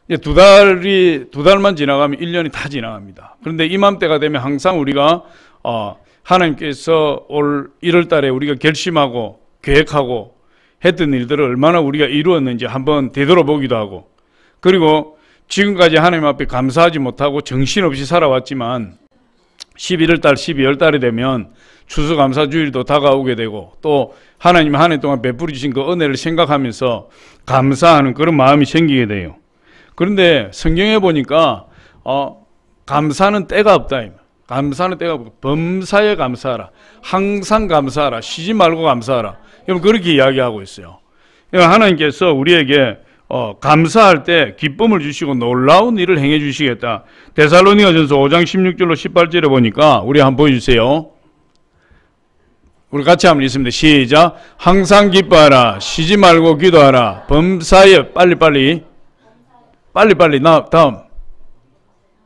이제 두 달만 지나가면 1년이 다 지나갑니다. 그런데 이맘때가 되면 항상 우리가 하나님께서 올 1월 달에 우리가 결심하고 계획하고 했던 일들을 얼마나 우리가 이루었는지 한번 되돌아보기도 하고, 그리고 지금까지 하나님 앞에 감사하지 못하고 정신없이 살아왔지만 11월 달, 12월 달이 되면 추수감사주일도 다가오게 되고, 또 하나님 한 해 동안 베풀어 주신 그 은혜를 생각하면서 감사하는 그런 마음이 생기게 돼요. 그런데 성경에 보니까 감사는 때가 없다. 감사는 때가 없고 범사에 감사하라, 항상 감사하라, 쉬지 말고 감사하라. 여러분 그렇게 이야기하고 있어요. 하나님께서 우리에게 감사할 때 기쁨을 주시고 놀라운 일을 행해 주시겠다. 데살로니가전서 5장 16절로 18절에 보니까 우리 한번 보여주세요. 우리 같이 한번 읽습니다. 시작. 항상 기뻐하라, 쉬지 말고 기도하라, 범사에 빨리빨리 다음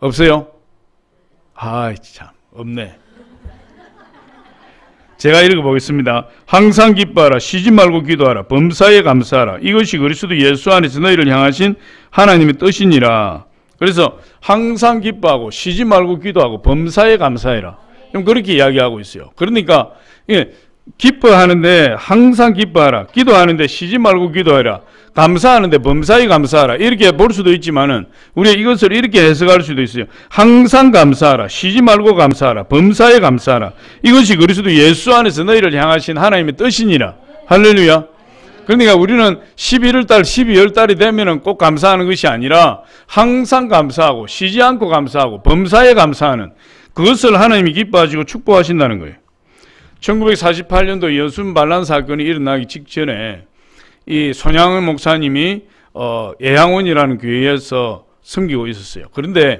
없어요? 아이 참 없네. 제가 읽어보겠습니다. 항상 기뻐하라, 쉬지 말고 기도하라, 범사에 감사하라. 이것이 그리스도 예수 안에서 너희를 향하신 하나님의 뜻이니라. 그래서 항상 기뻐하고 쉬지 말고 기도하고 범사에 감사해라. 그렇게 이야기하고 있어요. 그러니까 기뻐하는데 항상 기뻐하라, 기도하는데 쉬지 말고 기도하라, 감사하는데 범사에 감사하라. 이렇게 볼 수도 있지만은 우리가 이것을 이렇게 해석할 수도 있어요. 항상 감사하라, 쉬지 말고 감사하라, 범사에 감사하라. 이것이 그리스도 예수 안에서 너희를 향하신 하나님의 뜻이니라. 할렐루야. 그러니까 우리는 11월 달, 12월 달이 되면은 꼭 감사하는 것이 아니라 항상 감사하고 쉬지 않고 감사하고 범사에 감사하는 그것을 하나님이 기뻐하시고 축복하신다는 거예요. 1948년도 여순 반란 사건이 일어나기 직전에 이 손양원 목사님이 예향원이라는 교회에서 섬기고 있었어요. 그런데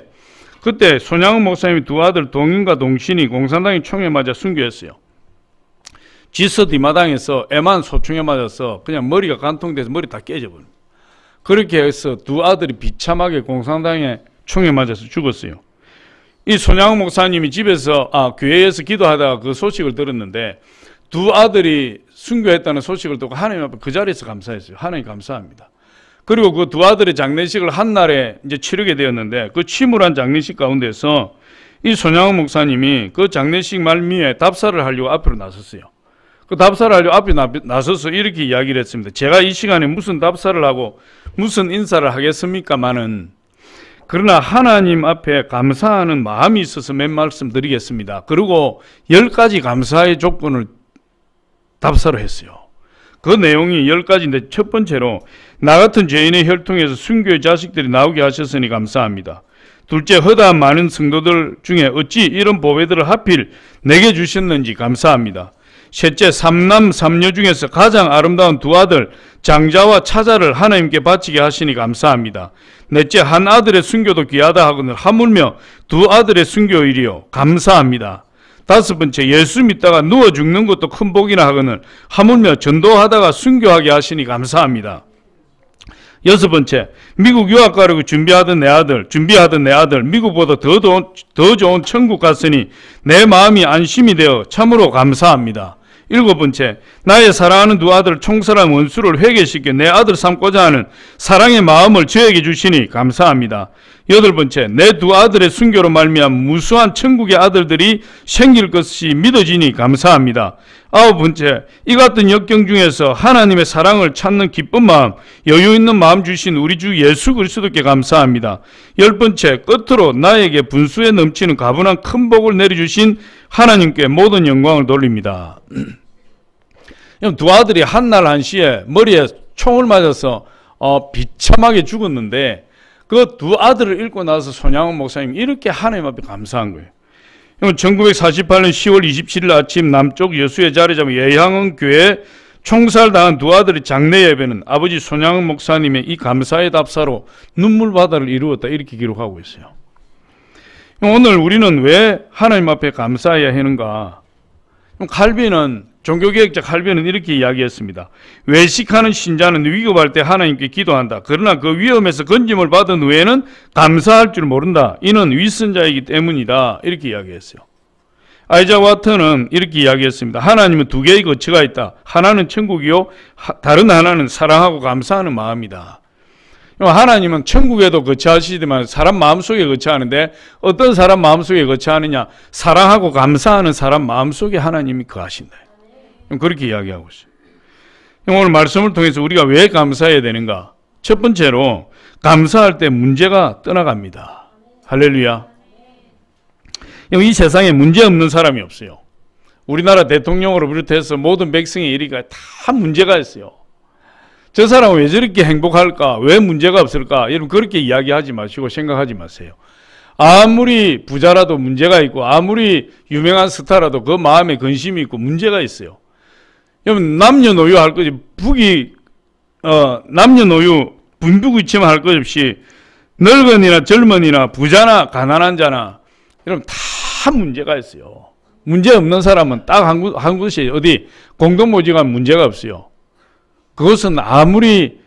그때 손양원 목사님이 두 아들 동인과 동신이 공산당의 총에 맞아 순교했어요. 지서 뒷마당에서 애만 소총에 맞아서 그냥 머리가 간통돼서 머리 다 깨져버립니다. 그렇게 해서 두 아들이 비참하게 공산당의 총에 맞아서 죽었어요. 이 손양원 목사님이 집에서 교회에서 기도하다가 그 소식을 들었는데 두 아들이 순교했다는 소식을 듣고 하나님 앞에 그 자리에서 감사했어요. 하나님 감사합니다. 그리고 그 두 아들의 장례식을 한 날에 이제 치르게 되었는데 그 침울한 장례식 가운데서 이 손양원 목사님이 그 장례식 말미에 답사를 하려고 앞으로 나섰어요. 그 답사를 하려고 앞에 나서서 이렇게 이야기를 했습니다. 제가 이 시간에 무슨 답사를 하고 무슨 인사를 하겠습니까마는 그러나 하나님 앞에 감사하는 마음이 있어서 몇 말씀 드리겠습니다. 그리고 10가지 감사의 조건을 답사를 했어요. 그 내용이 10가지인데 첫 번째로 나 같은 죄인의 혈통에서 순교의 자식들이 나오게 하셨으니 감사합니다. 둘째, 허다한 많은 성도들 중에 어찌 이런 보배들을 하필 내게 주셨는지 감사합니다. 셋째, 삼남 삼녀 중에서 가장 아름다운 두 아들 장자와 차자를 하나님께 바치게 하시니 감사합니다. 넷째, 한 아들의 순교도 귀하다 하거늘 하물며 두 아들의 순교일이요 감사합니다. 다섯 번째, 예수 믿다가 누워 죽는 것도 큰 복이나 하거늘 하물며 전도하다가 순교하게 하시니 감사합니다. 여섯 번째, 미국 유학 가려고 준비하던 내 아들 미국보다 더 좋은 천국 갔으니 내 마음이 안심이 되어 참으로 감사합니다. 일곱 번째, 나의 사랑하는 두 아들 총살한 원수를 회개시켜 내 아들 삼고자 하는 사랑의 마음을 저에게 주시니 감사합니다. 여덟 번째, 내 두 아들의 순교로 말미암아 무수한 천국의 아들들이 생길 것이 믿어지니 감사합니다. 아홉 번째, 이 같은 역경 중에서 하나님의 사랑을 찾는 기쁜 마음, 여유 있는 마음 주신 우리 주 예수 그리스도께 감사합니다. 열 번째, 끝으로 나에게 분수에 넘치는 가분한 큰 복을 내려주신 하나님께 모든 영광을 돌립니다. 두 아들이 한날 한시에 머리에 총을 맞아서 비참하게 죽었는데 그 두 아들을 잃고 나서 손양원 목사님이 이렇게 하나님 앞에 감사한 거예요. 1948년 10월 27일 아침 남쪽 여수에 자리 잡은 예향원 교회 총살당한 두 아들의 장례 예배는 아버지 손양원 목사님의 이 감사의 답사로 눈물바다를 이루었다 이렇게 기록하고 있어요. 오늘 우리는 왜 하나님 앞에 감사해야 하는가? 종교개혁자 칼빈은 이렇게 이야기했습니다. 외식하는 신자는 위급할 때 하나님께 기도한다. 그러나 그 위험에서 건짐을 받은 후에는 감사할 줄 모른다. 이는 위선자이기 때문이다. 이렇게 이야기했어요. 아이작 와트는 이렇게 이야기했습니다. 하나님은 두 개의 거처가 있다. 하나는 천국이요, 다른 하나는 사랑하고 감사하는 마음이다. 하나님은 천국에도 거처하시지만 사람 마음속에 거처하는데 어떤 사람 마음속에 거처하느냐? 사랑하고 감사하는 사람 마음속에 하나님이 거하신다. 그렇게 이야기하고 있어요. 오늘 말씀을 통해서 우리가 왜 감사해야 되는가? 첫 번째로 감사할 때 문제가 떠나갑니다. 할렐루야. 이 세상에 문제 없는 사람이 없어요. 우리나라 대통령으로 비롯해서 모든 백성의 일이가 다 문제가 있어요. 저 사람은 왜 저렇게 행복할까? 왜 문제가 없을까? 여러분 그렇게 이야기하지 마시고 생각하지 마세요. 아무리 부자라도 문제가 있고 아무리 유명한 스타라도 그 마음에 근심이 있고 문제가 있어요. 여러분 남녀노유 할 것 없이 남녀노유 분부구치만 할 것 없이 늙은이나 젊은이나 부자나 가난한 자나 여러분 다 문제가 있어요. 문제 없는 사람은 딱 한 곳이 어디 공동모지가 문제가 없어요. 그것은 아무리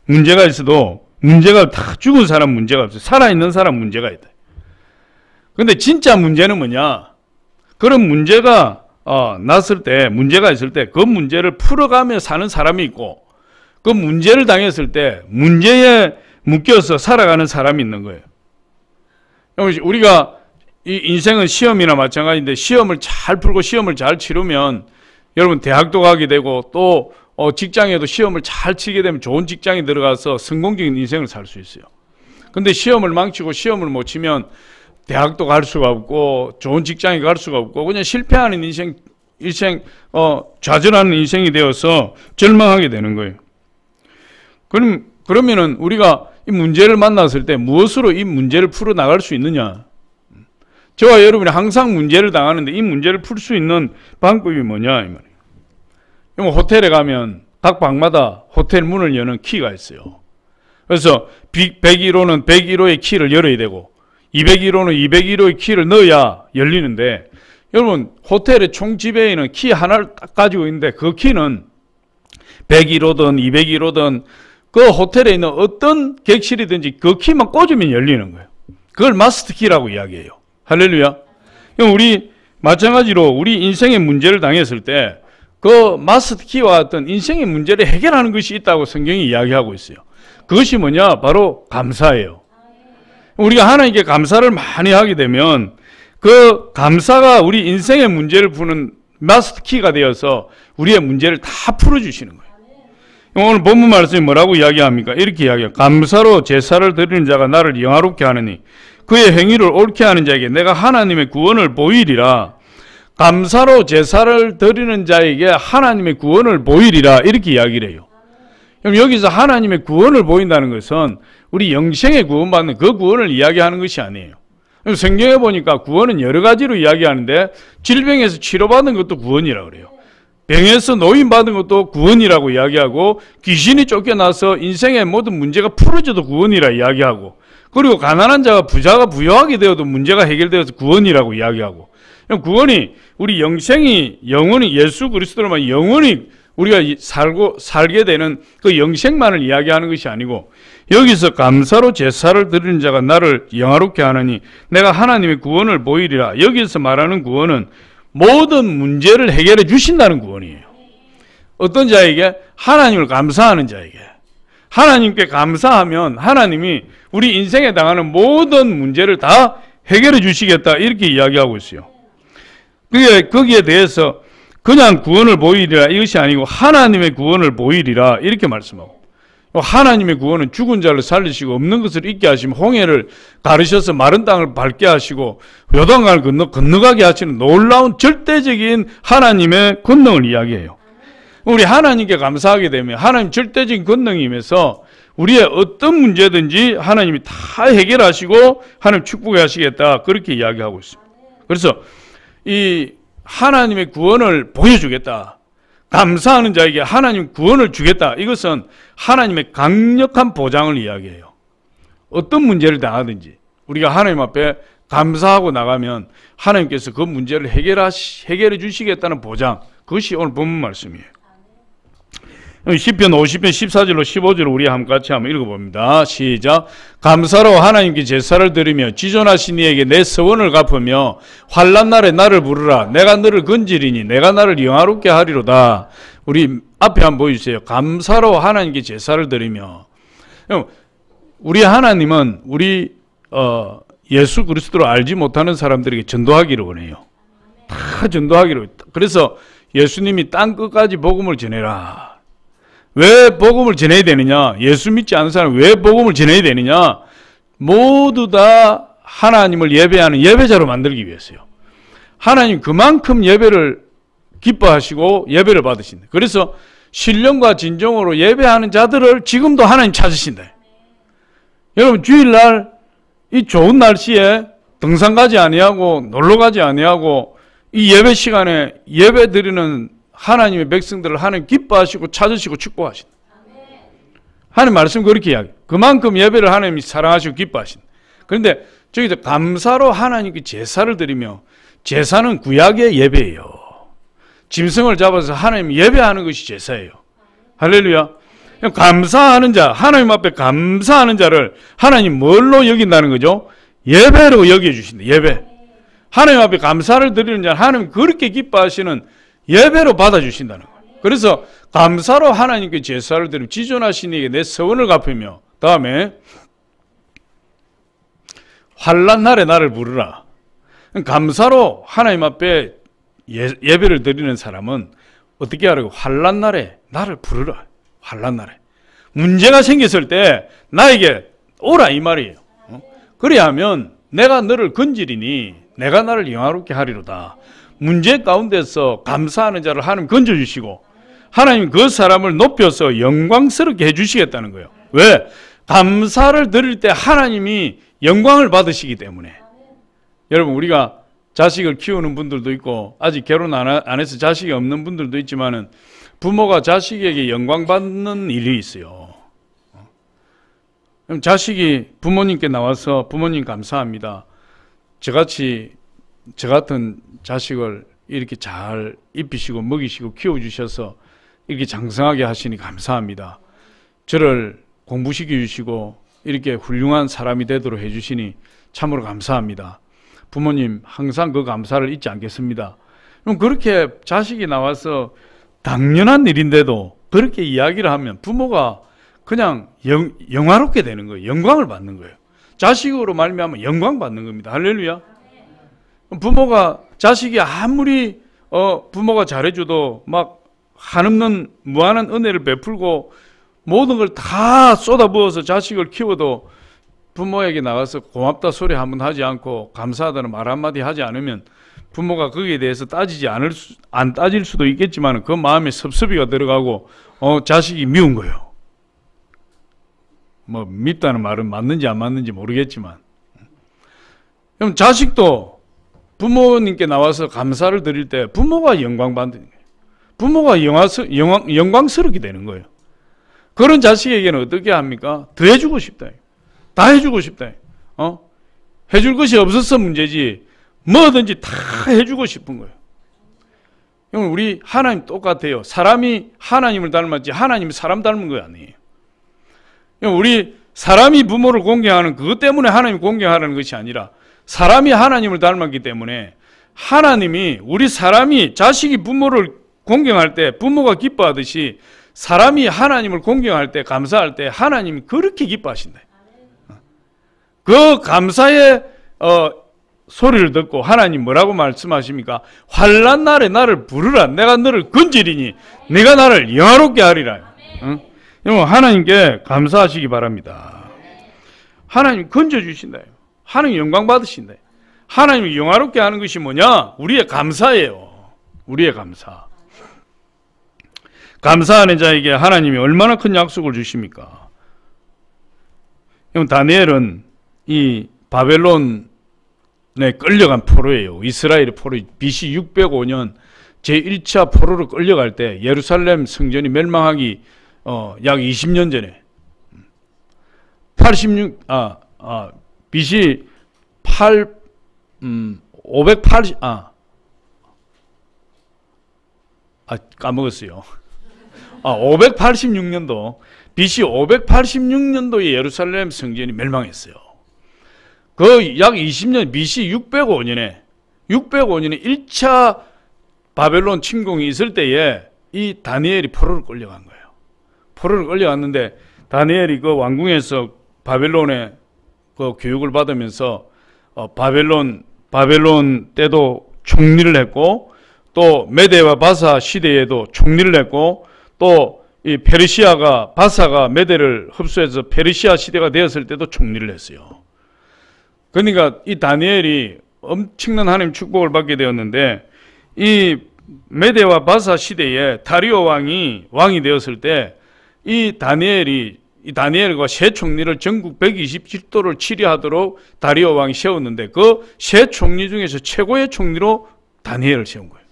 문제가 있어도 문제가 다 죽은 사람 문제가 없어요. 살아있는 사람 문제가 있다. 그런데 진짜 문제는 뭐냐? 그런 문제가 났을 때 문제가 있을 때 그 문제를 풀어가며 사는 사람이 있고 그 문제를 당했을 때 문제에 묶여서 살아가는 사람이 있는 거예요. 우리가 이 인생은 시험이나 마찬가지인데 시험을 잘 풀고 시험을 잘 치르면 여러분 대학도 가게 되고 또 직장에도 시험을 잘 치게 되면 좋은 직장에 들어가서 성공적인 인생을 살 수 있어요. 근데 시험을 망치고 시험을 못 치면 대학도 갈 수가 없고 좋은 직장에 갈 수가 없고 그냥 실패하는 인생 좌절하는 인생이 되어서 절망하게 되는 거예요. 그러면은 우리가 이 문제를 만났을 때 무엇으로 이 문제를 풀어 나갈 수 있느냐? 저와 여러분이 항상 문제를 당하는데 이 문제를 풀 수 있는 방법이 뭐냐 이 말이에요. 호텔에 가면 각 방마다 호텔 문을 여는 키가 있어요. 그래서 101호는 101호의 키를 열어야 되고 201호는 201호의 키를 넣어야 열리는데 여러분 호텔의 총 지배인은 키 하나를 딱 가지고 있는데 그 키는 101호든 201호든 그 호텔에 있는 어떤 객실이든지 그 키만 꽂으면 열리는 거예요. 그걸 마스터 키라고 이야기해요. 할렐루야. 우리 마찬가지로 우리 인생의 문제를 당했을 때 그 마스터 키와 같은 인생의 문제를 해결하는 것이 있다고 성경이 이야기하고 있어요. 그것이 뭐냐? 바로 감사예요. 우리가 하나님께 감사를 많이 하게 되면 그 감사가 우리 인생의 문제를 푸는 마스터 키가 되어서 우리의 문제를 다 풀어주시는 거예요. 오늘 본문 말씀이 뭐라고 이야기합니까? 이렇게 이야기해요. 감사로 제사를 드리는 자가 나를 영화롭게 하느니 그의 행위를 옳게 하는 자에게 내가 하나님의 구원을 보이리라. 감사로 제사를 드리는 자에게 하나님의 구원을 보이리라 이렇게 이야기를 해요. 그럼 여기서 하나님의 구원을 보인다는 것은 우리 영생의 구원받는 그 구원을 이야기하는 것이 아니에요. 성경에 보니까 구원은 여러 가지로 이야기하는데 질병에서 치료받는 것도 구원이라고 그래요. 병에서 노인받은 것도 구원이라고 이야기하고 귀신이 쫓겨나서 인생의 모든 문제가 풀어져도 구원이라 이야기하고 그리고 가난한 자가 부자가 부유하게 되어도 문제가 해결되어서 구원이라고 이야기하고 구원이 우리 영생이 영원히 예수 그리스도로만 영원히 우리가 살게 되는 그 영생만을 이야기하는 것이 아니고 여기서 감사로 제사를 드리는 자가 나를 영화롭게 하느니 내가 하나님의 구원을 보이리라. 여기서 말하는 구원은 모든 문제를 해결해 주신다는 구원이에요. 어떤 자에게? 하나님을 감사하는 자에게. 하나님께 감사하면 하나님이 우리 인생에 당하는 모든 문제를 다 해결해 주시겠다 이렇게 이야기하고 있어요. 거기에 대해서 그냥 구원을 보이리라 이것이 아니고 하나님의 구원을 보이리라 이렇게 말씀하고 하나님의 구원은 죽은 자를 살리시고 없는 것을 있게 하시면 홍해를 가르셔서 마른 땅을 밟게 하시고 요단강을 건너가게 하시는 놀라운 절대적인 하나님의 권능을 이야기해요. 우리 하나님께 감사하게 되면 하나님 절대적인 권능이 임해서 우리의 어떤 문제든지 하나님이 다 해결하시고 하나님 축복해 하시겠다 그렇게 이야기하고 있습니다. 그래서 이 하나님의 구원을 보여주겠다. 감사하는 자에게 하나님 구원을 주겠다. 이것은 하나님의 강력한 보장을 이야기해요. 어떤 문제를 당하든지 우리가 하나님 앞에 감사하고 나가면 하나님께서 그 문제를 해결해 주시겠다는 보장. 그것이 오늘 본문 말씀이에요. 시편 50편 14절로 15절을 우리 같이 한번 읽어봅니다. 시작. 감사로 하나님께 제사를 드리며 지존하신 이에게 내 서원을 갚으며 환난 날에 나를 부르라. 내가 너를 건지리니 내가 나를 영화롭게 하리로다. 우리 앞에 한번 보여주세요. 감사로 하나님께 제사를 드리며 우리 하나님은 우리 예수 그리스도를 알지 못하는 사람들에게 전도하기를 원해요. 다 전도하기로 했다. 그래서 예수님이 땅 끝까지 복음을 전해라. 왜 복음을 전해야 되느냐? 예수 믿지 않는 사람은 왜 복음을 전해야 되느냐? 모두 다 하나님을 예배하는 예배자로 만들기 위해서요. 하나님 그만큼 예배를 기뻐하시고 예배를 받으신다. 그래서 신령과 진정으로 예배하는 자들을 지금도 하나님 찾으신다. 여러분 주일날 이 좋은 날씨에 등산 가지 아니하고 놀러 가지 아니하고 이 예배 시간에 예배 드리는 하나님의 백성들을 하나님 기뻐하시고 찾으시고 축복하신다. 하나님 말씀 그렇게 이야기해요. 그만큼 예배를 하나님이 사랑하시고 기뻐하신다. 그런데 저기서 감사로 하나님께 제사를 드리며, 제사는 구약의 예배예요. 짐승을 잡아서 하나님 예배하는 것이 제사예요. 할렐루야. 감사하는 자, 하나님 앞에 감사하는 자를 하나님 뭘로 여긴다는 거죠? 예배로 여겨주신다. 예배. 하나님 앞에 감사를 드리는 자는 하나님 그렇게 기뻐하시는 예배로 받아주신다는 거예요. 그래서 감사로 하나님께 제사를 드리며 지존하신 이에게 내 서원을 갚으며, 다음에 환난 날에 나를 부르라. 감사로 하나님 앞에 예배를 드리는 사람은 어떻게 하라고? 환난 날에 나를 부르라. 환난 날에 문제가 생겼을 때 나에게 오라 이 말이에요. 그래야 하면 내가 너를 건지리니 내가 나를 영화롭게 하리로다. 문제 가운데서 감사하는 자를 하나님 건져주시고 하나님 그 사람을 높여서 영광스럽게 해주시겠다는 거예요. 왜? 감사를 드릴 때 하나님이 영광을 받으시기 때문에. 여러분 우리가 자식을 키우는 분들도 있고 아직 결혼 안 해서 자식이 없는 분들도 있지만은 부모가 자식에게 영광 받는 일이 있어요. 그럼 자식이 부모님께 나와서 부모님 감사합니다. 저 같은 자식을 이렇게 잘 입히시고 먹이시고 키워주셔서 이렇게 장성하게 하시니 감사합니다. 저를 공부시켜 주시고 이렇게 훌륭한 사람이 되도록 해주시니 참으로 감사합니다. 부모님 항상 그 감사를 잊지 않겠습니다. 그럼 그렇게 자식이 나와서 당연한 일인데도 그렇게 이야기를 하면 부모가 그냥 영화롭게 되는 거예요. 영광을 받는 거예요. 자식으로 말미암아 영광 받는 겁니다. 할렐루야. 부모가 자식이 아무리 부모가 잘해줘도 막 한없는 무한한 은혜를 베풀고 모든 걸 다 쏟아부어서 자식을 키워도 부모에게 나가서 고맙다 소리 한번 하지 않고 감사하다는 말 한마디 하지 않으면 부모가 거기에 대해서 안 따질 수도 있겠지만 그 마음에 섭섭이가 들어가고 자식이 미운 거예요. 뭐 밉다는 말은 맞는지 안 맞는지 모르겠지만, 그럼 자식도 부모님께 나와서 감사를 드릴 때 부모가 영광 받는 거예요. 부모가 영광스럽게 되는 거예요. 그런 자식에게는 어떻게 합니까? 더 해주고 싶다. 다 해주고 싶다. 해줄 것이 없어서 문제지 뭐든지 다 해주고 싶은 거예요. 우리 하나님 똑같아요. 사람이 하나님을 닮았지 하나님이 사람 닮은 거 아니에요. 우리 사람이 부모를 공경하는 그것 때문에 하나님 공경하라는 것이 아니라 사람이 하나님을 닮았기 때문에 하나님이 우리 사람이 자식이 부모를 공경할 때 부모가 기뻐하듯이 사람이 하나님을 공경할 때 감사할 때 하나님이 그렇게 기뻐하신다. 그 감사의 소리를 듣고 하나님 뭐라고 말씀하십니까? 환난 날에 나를 부르라. 내가 너를 건지리니 내가 나를 영화롭게 하리라. 하나님께 감사하시기 바랍니다. 하나님 건져주신다. 하나님 영광 받으신다. 하나님을 영화롭게 하는 것이 뭐냐? 우리의 감사예요. 우리의 감사. 감사하는 자에게 하나님이 얼마나 큰 약속을 주십니까? 다니엘은 이 바벨론에 끌려간 포로예요. 이스라엘의 포로. BC 605년 제1차 포로로 끌려갈 때 예루살렘 성전이 멸망하기 약 20년 전에 BC 580 까먹었어요. 586년도 BC 586년도에 예루살렘 성전이 멸망했어요. 그 약 20년 BC 605년에 1차 바벨론 침공이 있을 때에 이 다니엘이 포로를 끌려간 거예요. 포로를 끌려갔는데 다니엘이 그 왕궁에서 바벨론의 그 교육을 받으면서 바벨론 때도 총리를 했고, 또 메대와 바사 시대에도 총리를 했고, 또 이 페르시아가 바사가 메대를 흡수해서 페르시아 시대가 되었을 때도 총리를 했어요. 그러니까 이 다니엘이 엄청난 하나님 축복을 받게 되었는데, 이 메대와 바사 시대에 다리오 왕이 되었을 때 이 다니엘과 세 총리를 전국 127도를 치리하도록 다리오 왕이 세웠는데, 그 세 총리 중에서 최고의 총리로 다니엘을 세운 거예요.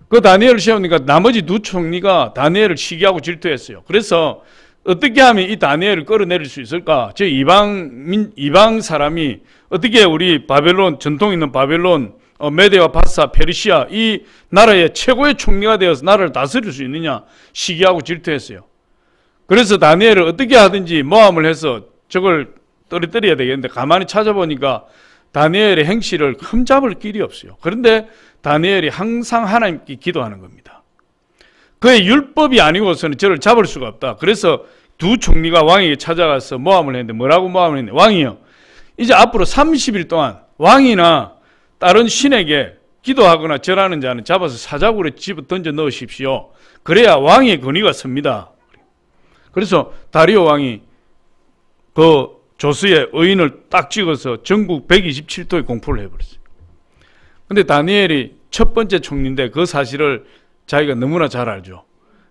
그 다니엘을 세우니까 나머지 두 총리가 다니엘을 시기하고 질투했어요. 그래서 어떻게 하면 이 다니엘을 끌어내릴 수 있을까? 저 이방 사람이 어떻게 우리 바벨론, 전통 있는 바벨론, 메대와 바사, 페르시아 이 나라의 최고의 총리가 되어서 나라를 다스릴 수 있느냐 시기하고 질투했어요. 그래서 다니엘을 어떻게 하든지 모함을 해서 저걸 떨어뜨려야 되겠는데, 가만히 찾아보니까 다니엘의 행실을 흠잡을 길이 없어요. 그런데 다니엘이 항상 하나님께 기도하는 겁니다. 그의 율법이 아니고서는 저를 잡을 수가 없다. 그래서 두 총리가 왕에게 찾아가서 모함을 했는데, 뭐라고 모함을 했는데, 왕이요, 이제 앞으로 30일 동안 왕이나 다른 신에게 기도하거나 절하는 자는 잡아서 사자굴에 집어 던져 넣으십시오. 그래야 왕의 권위가 섭니다. 그래서 다리오 왕이 그 조수의 의인을 딱 찍어서 전국 127도에 공포를 해버렸어요. 근데 다니엘이 첫 번째 총리인데 그 사실을 자기가 너무나 잘 알죠.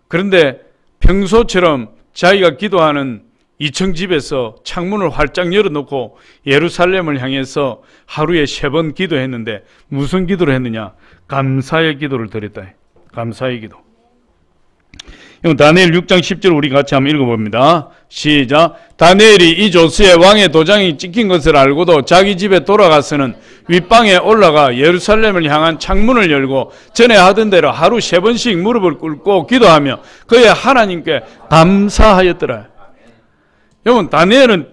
그런데 평소처럼 자기가 기도하는 2층 집에서 창문을 활짝 열어놓고 예루살렘을 향해서 하루에 3번 기도했는데, 무슨 기도를 했느냐? 감사의 기도를 드렸다. 감사의 기도. 다니엘 6장 10절 우리 같이 한번 읽어봅니다. 시작. 다니엘이 이 조스의 왕의 도장이 찍힌 것을 알고도 자기 집에 돌아가서는 윗방에 올라가 예루살렘을 향한 창문을 열고 전에 하던 대로 하루 3번씩 무릎을 꿇고 기도하며 그의 하나님께 감사하였더라. 여러분, 다니엘은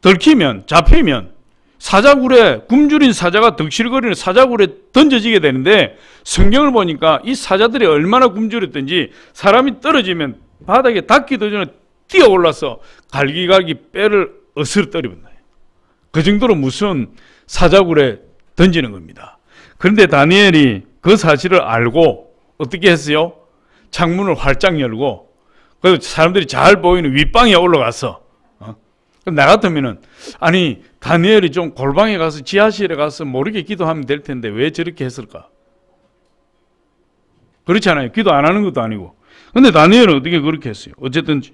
들키면, 잡히면 사자굴에, 굶주린 사자가 득실거리는 사자굴에 던져지게 되는데, 성경을 보니까 이 사자들이 얼마나 굶주렸든지 사람이 떨어지면 바닥에 닿기도 전에 뛰어 올라서 갈기갈기 뼈를 어스러뜨립니다. 그 정도로 무서운 사자굴에 던지는 겁니다. 그런데 다니엘이 그 사실을 알고 어떻게 했어요? 창문을 활짝 열고, 그래서 사람들이 잘 보이는 윗방에 올라가서, 나 같으면은, 아니, 다니엘이 좀 골방에 가서 지하실에 가서 모르게 기도하면 될 텐데 왜 저렇게 했을까? 그렇지 않아요. 기도 안 하는 것도 아니고. 근데 다니엘은 어떻게 그렇게 했어요? 어쨌든지.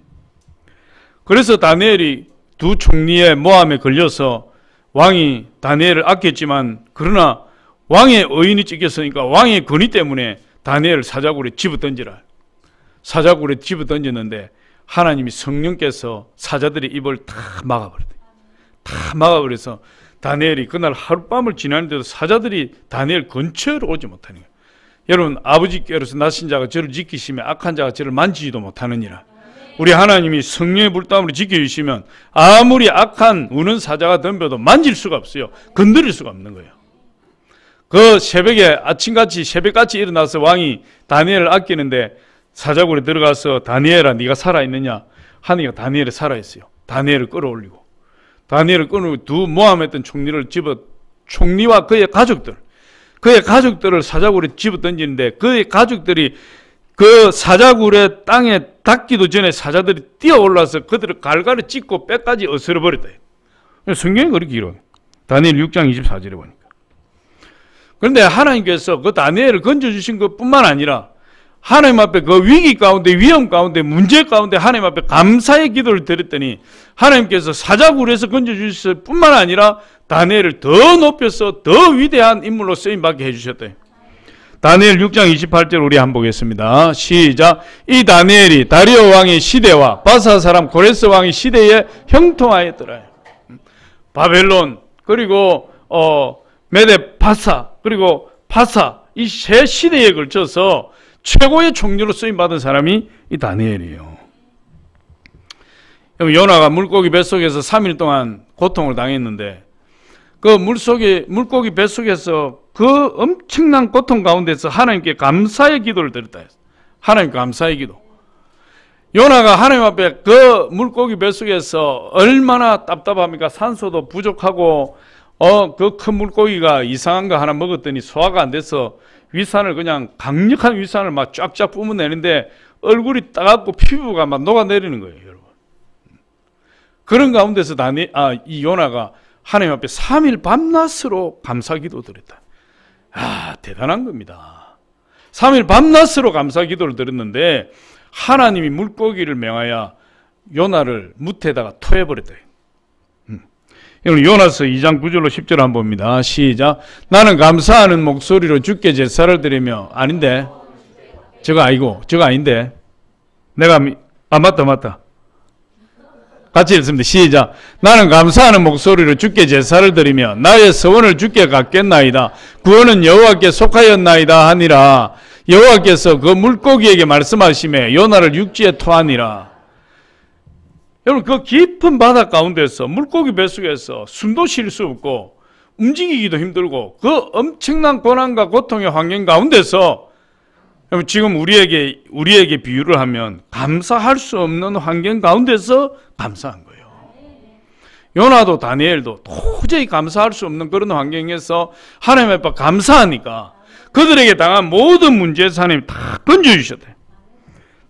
그래서 다니엘이 두 총리의 모함에 걸려서 왕이 다니엘을 아꼈지만, 그러나 왕의 의인이 찍혔으니까 왕의 권위 때문에 다니엘을 사자굴에 집어 던지라. 사자굴에 집어 던졌는데 하나님이 성령께서 사자들의 입을 다 막아버렸다. 다 막아버려서 다니엘이 그날 하룻밤을 지나는데도 사자들이 다니엘 근처로 오지 못하는 거예요. 여러분, 아버지께로서 나신 자가 저를 지키시면 악한 자가 저를 만지지도 못하느니라. 우리 하나님이 성령의 불담으로 지켜주시면 아무리 악한 우는 사자가 덤벼도 만질 수가 없어요. 건드릴 수가 없는 거예요. 그 새벽에 아침같이 새벽같이 일어나서 왕이 다니엘을 아끼는데 사자굴에 들어가서 다니엘아 네가 살아있느냐 하니까 다니엘이 살아있어요. 다니엘을 끌어올리고, 다니엘을 끌어올리고 두 모함했던 총리를 집어, 총리와 그의 가족들을 사자굴에 집어 던지는데, 그의 가족들이 그 사자굴의 땅에 닿기도 전에 사자들이 뛰어올라서 그들을 갈갈이 찢고 뼈까지 어스러버렸다. 성경이 그렇게 기록해요. 다니엘 6장 24절에 보니까. 그런데 하나님께서 그 다니엘을 건져주신 것뿐만 아니라 하나님 앞에 그 위기 가운데, 위험 가운데, 문제 가운데 하나님 앞에 감사의 기도를 드렸더니 하나님께서 사자굴에서 건져주실 뿐만 아니라 다니엘을 더 높여서 더 위대한 인물로 쓰임받게 해주셨다. 다니엘 6장 28절 우리 한번 보겠습니다. 시작. 이 다니엘이 다리오 왕의 시대와 바사 사람 고레스 왕의 시대에 형통하였더라. 바벨론, 그리고 메데 바사, 그리고 바사, 이 세 시대에 걸쳐서 최고의 총리로 쓰임받은 사람이 이 다니엘이에요. 요나가 물고기 뱃속에서 3일 동안 고통을 당했는데, 그 물고기 뱃속에서 그 엄청난 고통 가운데서 하나님께 감사의 기도를 드렸다 했어요. 하나님 감사의 기도. 요나가 하나님 앞에 그 물고기 뱃속에서 얼마나 답답합니까? 산소도 부족하고 그 큰 물고기가 이상한 거 하나 먹었더니 소화가 안 돼서 위산을 그냥 강력한 위산을 막 쫙쫙 뿜어내는데 얼굴이 따갑고 피부가 막 녹아내리는 거예요, 여러분. 그런 가운데서 이 요나가 하나님 앞에 3일 밤낮으로 감사기도 드렸다. 대단한 겁니다. 3일 밤낮으로 감사기도를 드렸는데 하나님이 물고기를 명하여 요나를 무태에다가 토해버렸다. 여러분 요나서 2장 9절로 10절 한번 봅니다. 시작. 나는 감사하는 목소리로 주께 제사를 드리며 아닌데 저거 아닌데 내가 맞다 같이 읽습니다. 시작. 나는 감사하는 목소리로 주께 제사를 드리며 나의 서원을 주께 갚겠나이다. 구원은 여호와께 속하였나이다 하니라. 여호와께서 그 물고기에게 말씀하시매 요나를 육지에 토하니라. 여러분 그 깊은 바다 가운데서 물고기 뱃속에서 숨도 쉴 수 없고 움직이기도 힘들고 그 엄청난 고난과 고통의 환경 가운데서 여러분 지금 우리에게 비유를 하면 감사할 수 없는 환경 가운데서 감사한 거예요. 요나도 다니엘도 도저히 감사할 수 없는 그런 환경에서 하나님 앞에 감사하니까 그들에게 당한 모든 문제에서 하나님 다 건져주셨대요.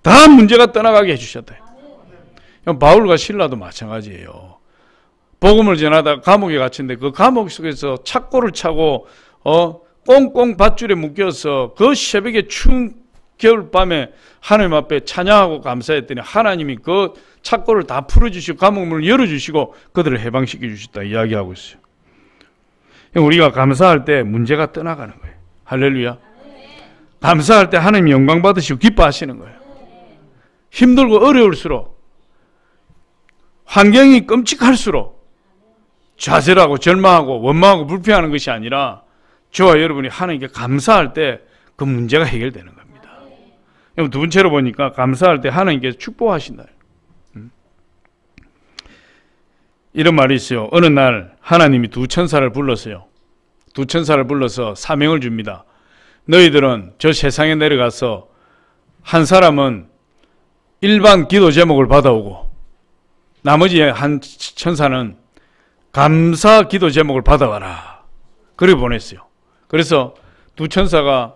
다 문제가 떠나가게 해주셨대요. 바울과 실라도 마찬가지예요. 복음을 전하다가 감옥에 갇힌데 그 감옥 속에서 착고를 차고 꽁꽁 밧줄에 묶여서 그 새벽에 추운 겨울밤에 하나님 앞에 찬양하고 감사했더니 하나님이 그 착고를 다 풀어주시고 감옥문을 열어주시고 그들을 해방시켜 주셨다 이야기하고 있어요. 우리가 감사할 때 문제가 떠나가는 거예요. 할렐루야. 감사할 때 하나님 영광 받으시고 기뻐하시는 거예요. 힘들고 어려울수록 환경이 끔찍할수록 좌절하고 절망하고 원망하고 불평하는 것이 아니라 저와 여러분이 하나님께 감사할 때 그 문제가 해결되는 겁니다. 두 번째로 보니까 감사할 때 하나님께서 축복하신다. 이런 말이 있어요. 어느 날 하나님이 두 천사를 불렀어요. 두 천사를 불러서 사명을 줍니다. 너희들은 저 세상에 내려가서 한 사람은 일반 기도 제목을 받아오고 나머지 한 천사는 감사 기도 제목을 받아와라. 그래 보냈어요. 그래서 두 천사가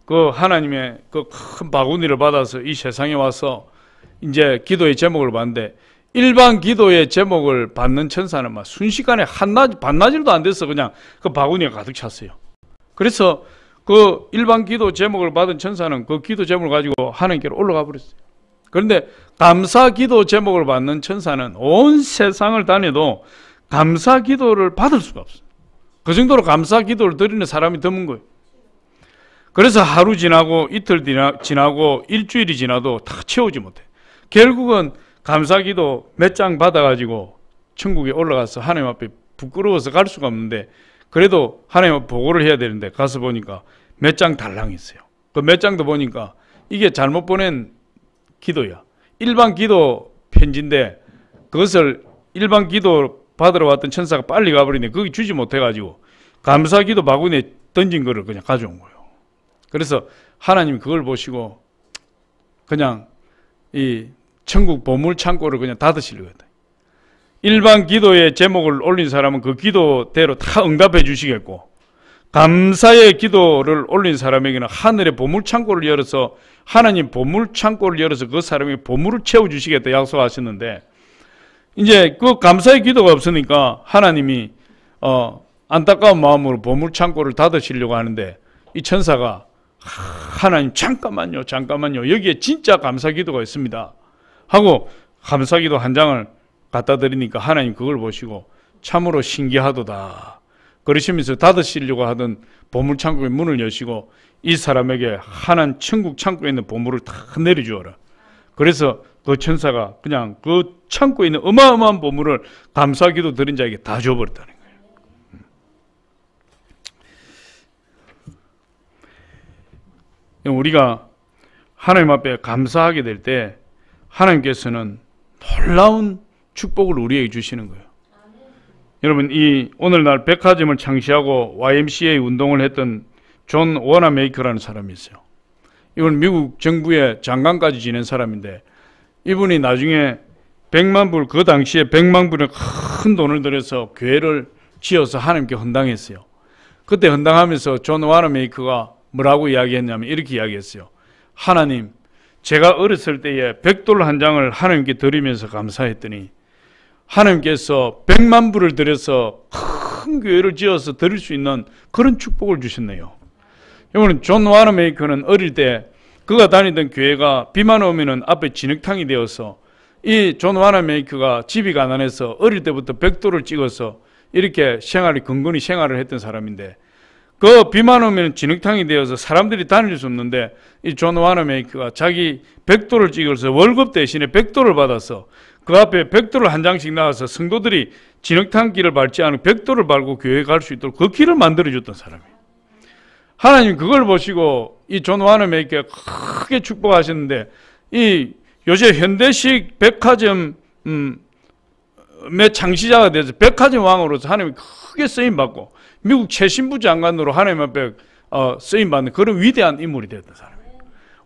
그 하나님의 그 큰 바구니를 받아서 이 세상에 와서 이제 기도의 제목을 받는데 일반 기도의 제목을 받는 천사는 막 순식간에 반나절도 안 돼서 그냥 그 바구니가 가득 찼어요. 그래서 그 일반 기도 제목을 받은 천사는 그 기도 제목을 가지고 하나님께로 올라가 버렸어요. 그런데 감사 기도 제목을 받는 천사는 온 세상을 다녀도 감사 기도를 받을 수가 없어요. 그 정도로 감사 기도를 드리는 사람이 드문 거예요. 그래서 하루 지나고 이틀 지나고 일주일이 지나도 다 채우지 못해. 결국은 감사 기도 몇 장 받아가지고 천국에 올라가서 하나님 앞에 부끄러워서 갈 수가 없는데 그래도 하나님 앞에 보고를 해야 되는데 가서 보니까 몇 장 달랑 있어요. 그 몇 장도 보니까 이게 잘못 보낸 기도야. 일반 기도 편지인데 그것을 일반 기도 받으러 왔던 천사가 빨리 가버리네. 거기 주지 못해가지고 감사 기도 바구니에 던진 거를 그냥 가져온 거예요. 그래서 하나님이 그걸 보시고 그냥 이 천국 보물 창고를 그냥 닫으시려고 했다. 일반 기도의 제목을 올린 사람은 그 기도대로 다 응답해 주시겠고 감사의 기도를 올린 사람에게는 하늘의 보물 창고를 열어서 하나님 보물 창고를 열어서 그 사람에게 보물을 채워주시겠다 약속하셨는데 이제 그 감사의 기도가 없으니까 하나님이 안타까운 마음으로 보물 창고를 닫으시려고 하는데 이 천사가 하나님 잠깐만요 여기에 진짜 감사 기도가 있습니다 하고 감사 기도 한 장을 갖다 드리니까 하나님 그걸 보시고 참으로 신기하도다 그러시면서 닫으시려고 하던 보물창고의 문을 여시고 이 사람에게 하나님 천국 창고에 있는 보물을 다 내려주어라. 그래서 그 천사가 그냥 그 창고에 있는 어마어마한 보물을 감사기도 드린 자에게 다 줘버렸다는 거예요. 우리가 하나님 앞에 감사하게 될 때 하나님께서는 놀라운 축복을 우리에게 주시는 거예요. 여러분 이 오늘날 백화점을 창시하고 YMCA 운동을 했던 존 워나메이커라는 사람이 있어요. 이건 미국 정부의 장관까지 지낸 사람인데 이분이 나중에 100만 불, 그 당시에 100만 불의 큰 돈을 들여서 교회를 지어서 하나님께 헌당했어요. 그때 헌당하면서 존 와너메이커가 뭐라고 이야기했냐면 이렇게 이야기했어요. 하나님, 제가 어렸을 때에 100돌 한 장을 하나님께 드리면서 감사했더니 하나님께서 100만 불을 들여서 큰 교회를 지어서 드릴 수 있는 그런 축복을 주셨네요. 이번엔 존 와너메이커는 어릴 때 그가 다니던 교회가 비만 오면은 앞에 진흙탕이 되어서 이 존 와너메이커가 집이 가난해서 어릴 때부터 벽돌을 찍어서 이렇게 근근히 생활을 했던 사람인데 그 비만 오면 진흙탕이 되어서 사람들이 다닐 수 없는데 이 존 와너메이커가 자기 벽돌을 찍어서 월급 대신에 벽돌을 받아서 그 앞에 벽돌을 한 장씩 나와서 성도들이 진흙탕 길을 밟지 않고 벽돌을 밟고 교회에 갈 수 있도록 그 길을 만들어줬던 사람이에요. 하나님 그걸 보시고 이 존 와너메이커가 크게 축복하셨는데 이 요새 현대식 백화점 의 창시자가 돼서 백화점 왕으로서 하나님이 크게 쓰임받고 미국 최신부 장관으로 하나님 앞에 쓰임받는 그런 위대한 인물이 되었던 사람이에요.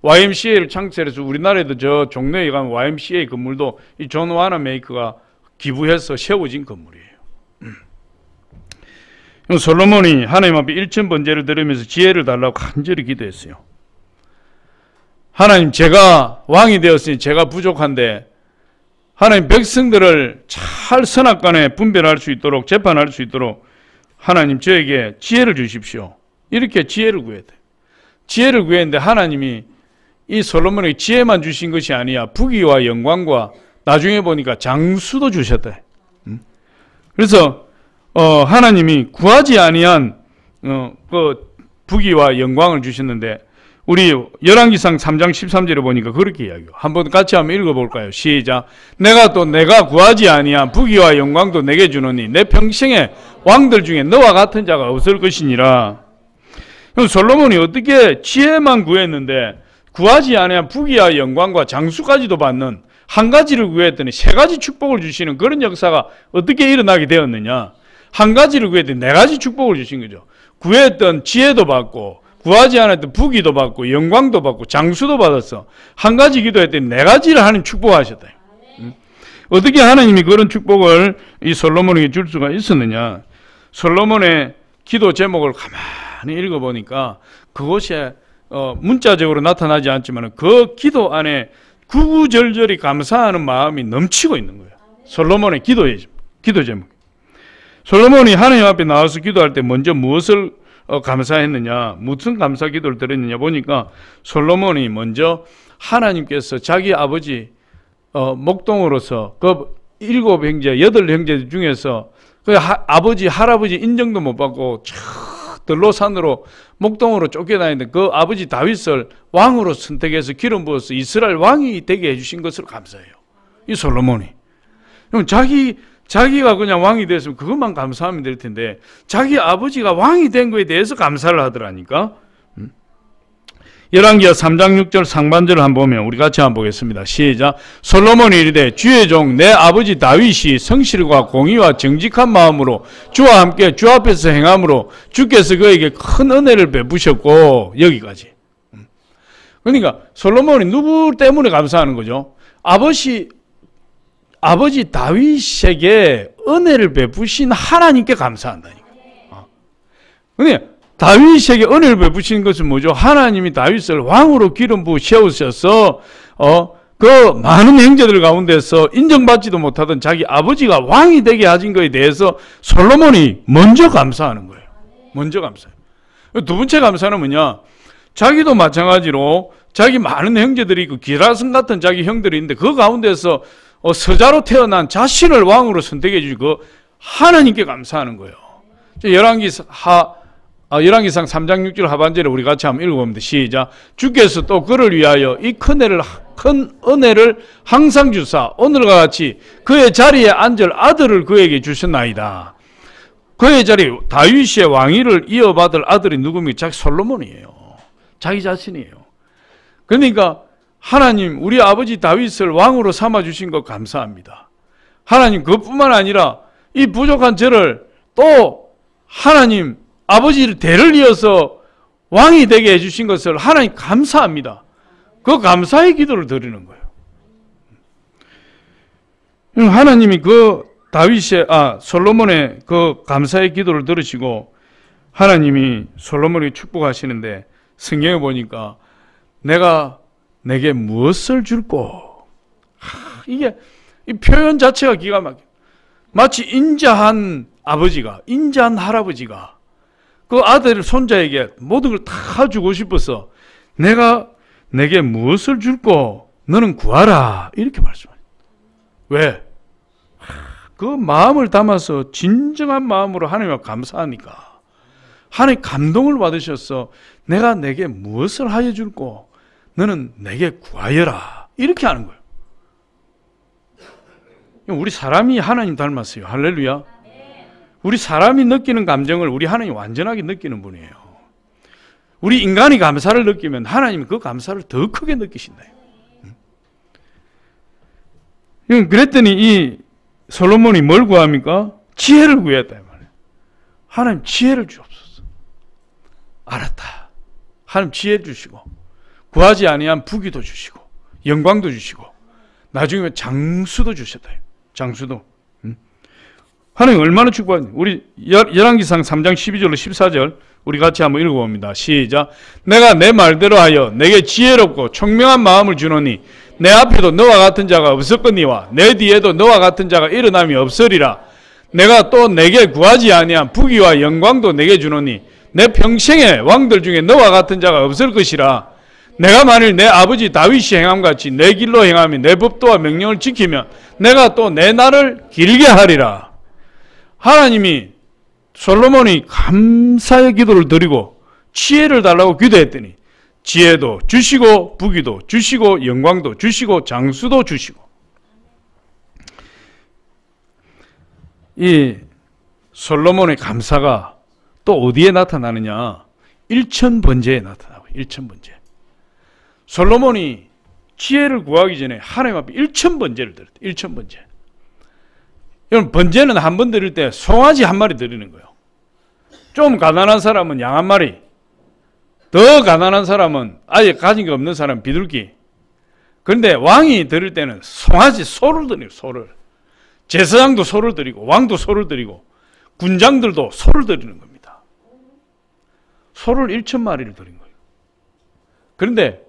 YMCA를 창설해서 우리나라에도 저 종로에 가면 YMCA 건물도 이 존 와너메이커가 기부해서 세워진 건물이에요. 솔로몬이 하나님 앞에 일천 번제를 드리면서 지혜를 달라고 간절히 기도했어요. 하나님, 제가 왕이 되었으니 제가 부족한데 하나님 백성들을 잘 선악간에 분별할 수 있도록 재판할 수 있도록 하나님 저에게 지혜를 주십시오. 이렇게 지혜를 구해야 돼요. 지혜를 구했는데 하나님이 이 솔로몬에게 지혜만 주신 것이 아니야 부귀와 영광과 나중에 보니까 장수도 주셨대. 그래서 하나님이 구하지 아니한 그 부귀와 영광을 주셨는데 우리 열왕기상 3장 13절에 보니까 그렇게 이야기해요. 한번 같이 한번 읽어볼까요? 시작. 내가 구하지 아니한 부귀와 영광도 내게 주노니 내 평생에 왕들 중에 너와 같은 자가 없을 것이니라. 솔로몬이 어떻게 지혜만 구했는데 구하지 아니한 부귀와 영광과 장수까지도 받는 한 가지를 구했더니 세 가지 축복을 주시는 그런 역사가 어떻게 일어나게 되었느냐. 한 가지를 구했더니 네 가지 축복을 주신 거죠. 구했던 지혜도 받고 구하지 않았던 부귀도 받고 영광도 받고 장수도 받았어. 한 가지 기도했더니 네 가지를 하나님 축복하셨다. 어떻게 하나님이 그런 축복을 이 솔로몬에게 줄 수가 있었느냐. 솔로몬의 기도 제목을 가만히 읽어보니까 그것에 문자적으로 나타나지 않지만 그 기도 안에 구구절절히 감사하는 마음이 넘치고 있는 거예요. 솔로몬의 기도 제목. 솔로몬이 하나님 앞에 나와서 기도할 때 먼저 무엇을 감사했느냐, 무슨 감사 기도를 드렸느냐 보니까 솔로몬이 먼저 하나님께서 자기 아버지 목동으로서 그 7형제, 8형제 중에서 그 아버지, 할아버지 인정도 못 받고 들로산으로 목동으로 쫓겨다니는 그 아버지 다윗을 왕으로 선택해서 기름 부어서 이스라엘 왕이 되게 해주신 것을 감사해요. 이 솔로몬이. 그럼 자기가 그냥 왕이 됐으면 그것만 감사하면 될 텐데 자기 아버지가 왕이 된 거에 대해서 감사를 하더라니까. 열왕기하 3장 6절 상반절을 한번 보면 우리 같이 한번 보겠습니다. 시작. 솔로몬이 이르되 주의 종 내 아버지 다윗이 성실과 공의와 정직한 마음으로 주와 함께 주 앞에서 행함으로 주께서 그에게 큰 은혜를 베푸셨고. 여기까지. 그러니까 솔로몬이 누구 때문에 감사하는 거죠? 아버지 다윗에게 은혜를 베푸신 하나님께 감사한다니까. 근데 다윗에게 은혜를 베푸신 것은 뭐죠? 하나님이 다윗을 왕으로 기름 부어 세우셔서 그 많은 형제들 가운데서 인정받지도 못하던 자기 아버지가 왕이 되게 하신 것에 대해서 솔로몬이 먼저 감사하는 거예요. 먼저 감사해요. 두 번째 감사는 뭐냐? 자기도 마찬가지로 자기 많은 형제들이 있고 기라성 같은 자기 형들이 있는데 그 가운데서 서자로 태어난 자신을 왕으로 선택해 주시고 하나님께 감사하는 거예요. 열왕기상 3장 6절 하반절에 우리 같이 한번 읽어봅니다. 시작. 주께서 또 그를 위하여 이 큰 은혜를 항상 주사 오늘과 같이 그의 자리에 앉을 아들을 그에게 주셨나이다. 그의 자리 다윗의 왕위를 이어받을 아들이 누굽니까? 자기 솔로몬이에요. 자기 자신이에요. 그러니까 하나님 우리 아버지 다윗을 왕으로 삼아주신 것 감사합니다. 하나님 그것뿐만 아니라 이 부족한 저를 또 하나님 아버지를 대를 이어서 왕이 되게 해주신 것을 하나님 감사합니다. 그 감사의 기도를 드리는 거예요. 하나님이 그 솔로몬의 그 감사의 기도를 들으시고 하나님이 솔로몬에게 축복하시는데 성경에 보니까 내가 내게 무엇을 줄꼬? 이게 이 표현 자체가 기가 막혀. 마치 인자한 아버지가, 인자한 할아버지가 그 아들 손자에게 모든 걸 다 주고 싶어서 내가 내게 무엇을 줄꼬? 너는 구하라. 이렇게 말씀해요. 왜? 그 마음을 담아서 진정한 마음으로 하나님께 감사하니까 하나님 감동을 받으셔서 내가 내게 무엇을 하여 줄꼬? 너는 내게 구하여라. 이렇게 하는 거예요. 우리 사람이 하나님 닮았어요. 할렐루야. 우리 사람이 느끼는 감정을 우리 하나님이 완전하게 느끼는 분이에요. 우리 인간이 감사를 느끼면 하나님이 그 감사를 더 크게 느끼신다. 그랬더니 이 솔로몬이 뭘 구합니까? 지혜를 구했다 말이에요. 하나님 지혜를 주옵소서. 알았다. 하나님 지혜 주시고 구하지 아니한 부귀도 주시고 영광도 주시고 나중에 장수도 주셨다. 장수도. 하나님 얼마나 축복하니? 우리 열왕기상 3장 12절로 14절 우리 같이 한번 읽어봅니다. 시작. 내가 내 말대로 하여 내게 지혜롭고 총명한 마음을 주노니 내 앞에도 너와 같은 자가 없었거니와 내 뒤에도 너와 같은 자가 일어남이 없으리라. 내가 또 내게 구하지 아니한 부귀와 영광도 내게 주노니 내 평생에 왕들 중에 너와 같은 자가 없을 것이라. 내가 만일 내 아버지 다윗이 행함같이 내 길로 행하며 내 법도와 명령을 지키면 내가 또 내 날을 길게 하리라. 하나님이 솔로몬이 감사의 기도를 드리고 지혜를 달라고 기도했더니 지혜도 주시고 부귀도 주시고 영광도 주시고 장수도 주시고. 이 솔로몬의 감사가 또 어디에 나타나느냐? 일천번제에 나타나고. 일천번제. 솔로몬이 지혜를 구하기 전에 하나님 앞에 일천번제를 드렸다. 일천번제. 여러분, 번제는 한 번 드릴 때 송아지 한 마리 드리는 거예요. 좀 가난한 사람은 양 한 마리, 더 가난한 사람은 아예 가진 게 없는 사람은 비둘기. 그런데 왕이 드릴 때는 송아지 소를 드려요. 소를. 제사장도 소를 드리고 왕도 소를 드리고 군장들도 소를 드리는 겁니다. 소를 1,000마리를 드린 거예요. 그런데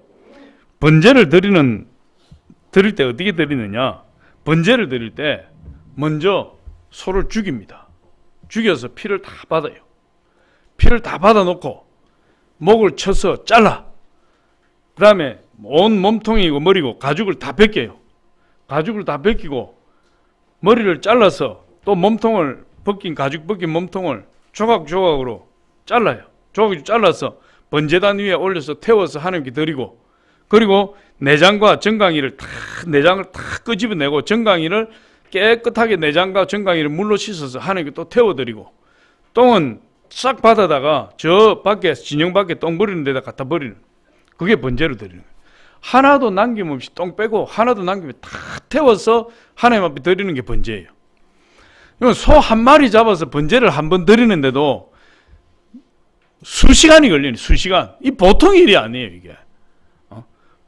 번제를 드릴 때 어떻게 드리느냐? 번제를 드릴 때 먼저 소를 죽입니다. 죽여서 피를 다 받아요. 피를 다 받아놓고 목을 쳐서 잘라. 그 다음에 온 몸통이고 머리고 가죽을 다 벗겨요. 가죽을 다 벗기고 머리를 잘라서 또 몸통을 벗긴 가죽 벗긴 몸통을 조각조각으로 잘라요. 조각 잘라서 번제단 위에 올려서 태워서 하나님께 드리고, 그리고 내장과 정강이를 내장을 다 끄집어내고 정강이를 깨끗하게 내장과 정강이를 물로 씻어서 하나님께 또 태워드리고, 똥은 싹 받아다가 저 밖에 진영 밖에 똥 버리는 데다 갖다 버리는, 그게 번제로 드리는 거예요. 하나도 남김없이 똥 빼고 하나도 남김없이 다 태워서 하나님 앞에 드리는 게 번제예요. 소 한 마리 잡아서 번제를 한 번 드리는데도 수시간이 걸리는, 수시간. 이 보통 일이 아니에요, 이게.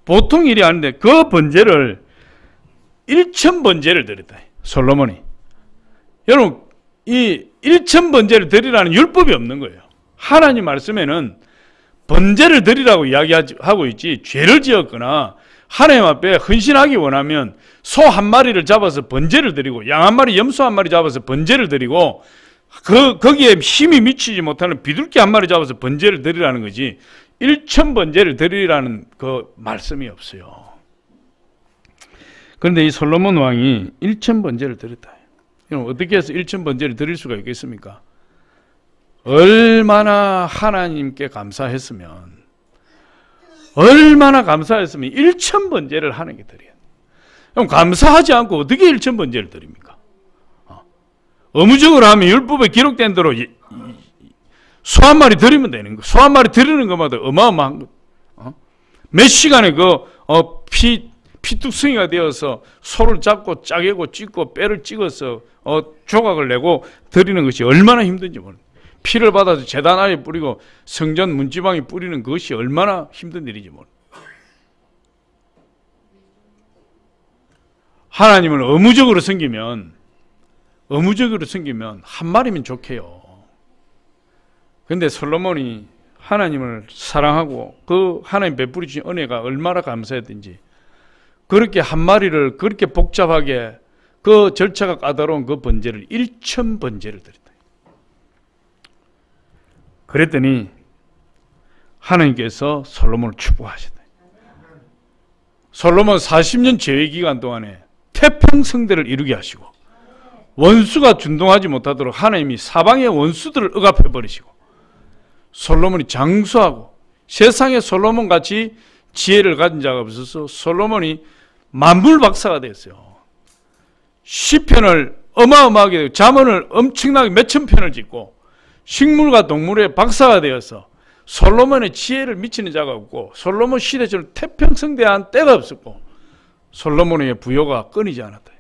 보통 일이 아닌데 그 번제를 1,000번제를 드렸다, 솔로몬이. 여러분, 이 1,000번제를 드리라는 율법이 없는 거예요. 하나님 말씀에는 번제를 드리라고 이야기하고 있지, 죄를 지었거나 하나님 앞에 헌신하기 원하면 소 한 마리를 잡아서 번제를 드리고 양 한 마리, 염소 한 마리 잡아서 번제를 드리고 거기에 힘이 미치지 못하는 비둘기 한 마리 잡아서 번제를 드리라는 거지 1,000번제를 드리라는 그 말씀이 없어요. 그런데 이 솔로몬 왕이 1,000번제를 드렸다. 어떻게 해서 1,000번제를 드릴 수가 있겠습니까? 얼마나 하나님께 감사했으면, 얼마나 감사했으면 1,000번제를 하나님께 드려요. 그럼 감사하지 않고 어떻게 1,000번제를 드립니까? 의무적으로 하면 율법에 기록된 대로 소 한 마리 드리면 되는 거. 소 한 마리 드리는 것마다 어마어마한 거. 몇 시간에 피뚝성이가 되어서 소를 잡고 짜개고 찢고 뼈를 찍어서 조각을 내고 드리는 것이 얼마나 힘든지 모릅니다. 피를 받아서 제단 아래 뿌리고 성전 문지방에 뿌리는 것이 얼마나 힘든 일인지 모릅니다. 하나님을 의무적으로 섬기면 한 마리면 좋게요. 근데 솔로몬이 하나님을 사랑하고 그 하나님 베풀이 주신 은혜가 얼마나 감사했든지 그렇게 한 마리를 그렇게 복잡하게 그 절차가 까다로운 그 번제를 1000번제를 드렸다. 그랬더니 하나님께서 솔로몬을 축복하셨다. 솔로몬 40년 제외 기간 동안에 태평성대를 이루게 하시고 원수가 준동하지 못하도록 하나님이 사방의 원수들을 억압해 버리시고 솔로몬이 장수하고 세상에 솔로몬같이 지혜를 가진 자가 없어서 솔로몬이 만물 박사가 됐어요. 시편을 어마어마하게 되고 잠언을 엄청나게 몇천 편을 짓고 식물과 동물의 박사가 되어서 솔로몬의 지혜를 미치는 자가 없고 솔로몬 시대처럼 태평성대한 때가 없었고 솔로몬의 부요가 끊이지 않았다.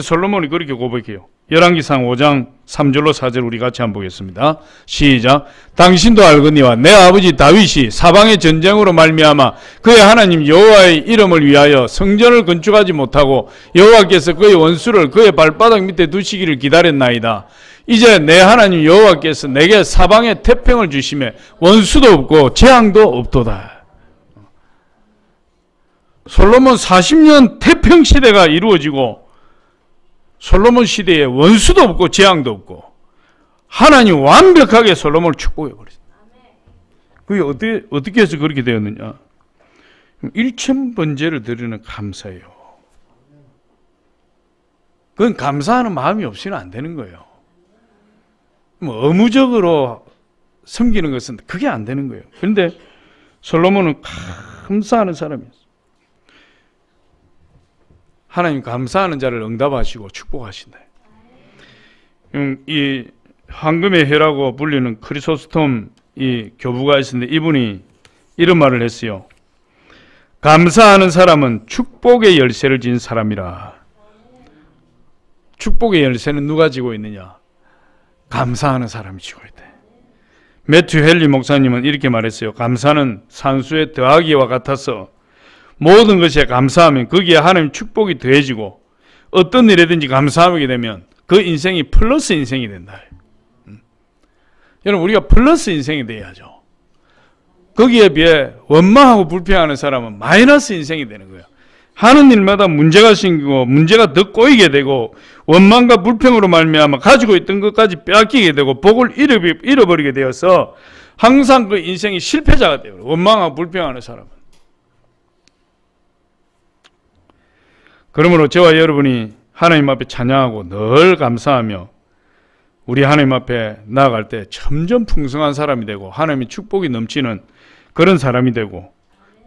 솔로몬이 그렇게 고백해요. 열왕기상 5장 3절로 4절 우리 같이 한번 보겠습니다. 시작. 당신도 알거니와 내 아버지 다윗이 사방의 전쟁으로 말미암아 그의 하나님 여호와의 이름을 위하여 성전을 건축하지 못하고 여호와께서 그의 원수를 그의 발바닥 밑에 두시기를 기다렸나이다. 이제 내 하나님 여호와께서 내게 사방에 태평을 주시매 원수도 없고 재앙도 없도다. 솔로몬 40년 태평 시대가 이루어지고 솔로몬 시대에 원수도 없고 재앙도 없고 하나님 완벽하게 솔로몬을 축복해 버렸어요. 그게 어떻게 해서 그렇게 되었느냐? 1000번제를 드리는 감사예요. 그건 감사하는 마음이 없이는 안 되는 거예요. 뭐 의무적으로 섬기는 것은 그게 안 되는 거예요. 그런데 솔로몬은 감사하는 사람이었어요. 하나님 감사하는 자를 응답하시고 축복하신다. 이 황금의 해라고 불리는 크리소스톰 이 교부가 있었는데 이분이 이런 말을 했어요. 감사하는 사람은 축복의 열쇠를 진 사람이라. 축복의 열쇠는 누가 지고 있느냐? 감사하는 사람이 지고 있다. 매튜 헨리 목사님은 이렇게 말했어요. 감사는 산수의 더하기와 같아서 모든 것에 감사하면 거기에 하나님 축복이 더해지고 어떤 일에든지 감사하게 되면 그 인생이 플러스 인생이 된다. 여러분 우리가 플러스 인생이 돼야죠. 거기에 비해 원망하고 불평하는 사람은 마이너스 인생이 되는 거예요. 하는 일마다 문제가 생기고 문제가 더 꼬이게 되고 원망과 불평으로 말미암아 가지고 있던 것까지 빼앗기게 되고 복을 잃어버리게 되어서 항상 그 인생이 실패자가 돼요. 원망하고 불평하는 사람은. 그러므로 저와 여러분이 하나님 앞에 찬양하고 늘 감사하며 우리 하나님 앞에 나아갈 때 점점 풍성한 사람이 되고 하나님의 축복이 넘치는 그런 사람이 되고